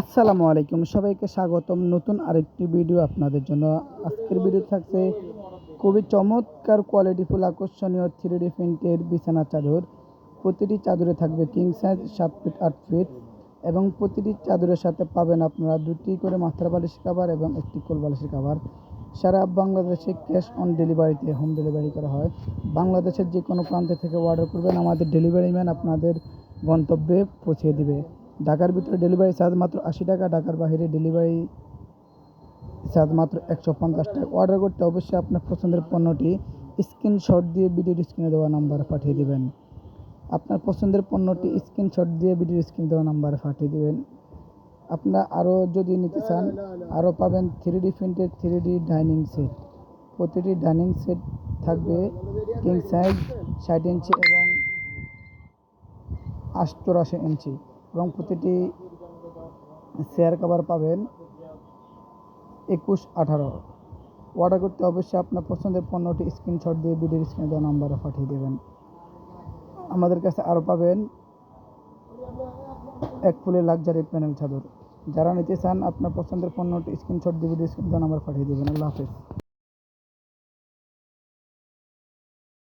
আসসালামু আলাইকুম, সবাইকে স্বাগতম নতুন আরেকটি ভিডিও আপনাদের জন্য। আজকের ভিডিও থাকছে খুবই চমৎকার কোয়ালিটিফুল আকর্ষণীয় 3D প্রিন্টের বিছানা চাদর। প্রতিটি চাদরে থাকবে কিং সাইজ 7 ফিট 8 ফিট এবং প্রতিটি চাদরের সাথে পাবেন আপনারা 2টি করে মাথার বালিশের কভার এবং একটি কোল বালিশের কভার। সারা বাংলাদেশে ক্যাশ অন ডেলিভারিতে হোম ডেলিভারি করা হয়। বাংলাদেশের যে কোনো প্রান্ত থেকে অর্ডার করবেন, আমাদের ডেলিভারি ম্যান আপনাদের গন্তব্যে পৌঁছে দিবে। ঢাকার ভিতরে ডেলিভারি চার্জ মাত্র 80 টাকা, ঢাকার বাইরে ডেলিভারি চার্জ মাত্র 150 টাকা। অর্ডার করতে অবশ্যই আপনার পছন্দের পণ্যটি স্ক্রিনশট দিয়ে ভিডিওর স্ক্রিনে দেওয়া নাম্বারে পাঠিয়ে দেবেন। আপনার পছন্দের পণ্যটি স্ক্রিনশট দিয়ে ভিডিওর স্ক্রিনে দেওয়া নাম্বারে পাঠিয়ে দেবেন। আপনারা আরও যদি নিতে চান, আরও পাবেন 3D প্রিন্টের 3D ডাইনিং সেট। প্রতিটি ডাইনিং সেট থাকবে কিং সাইজ 60 ইঞ্চি এবং 88 ইঞ্চি এবং প্রতিটি চেয়ার কভার পাবেন 21-18। অর্ডার করতে অবশ্যই আপনার পছন্দের পণ্যটি স্ক্রিনশট দিয়ে ভিডিওর স্ক্রিনে দেওয়া নাম্বারে পাঠিয়ে দেবেন। আমাদের কাছে আরও পাবেন এক ফুলের লাক্সারি প্যানেল চাদর। যারা নিতে চান আপনার পছন্দের পণ্যটি স্ক্রিনশট দিয়ে ভিডিওর স্ক্রিনে দেওয়া নাম্বার পাঠিয়ে দেবেন। আল্লাহ হাফেজ।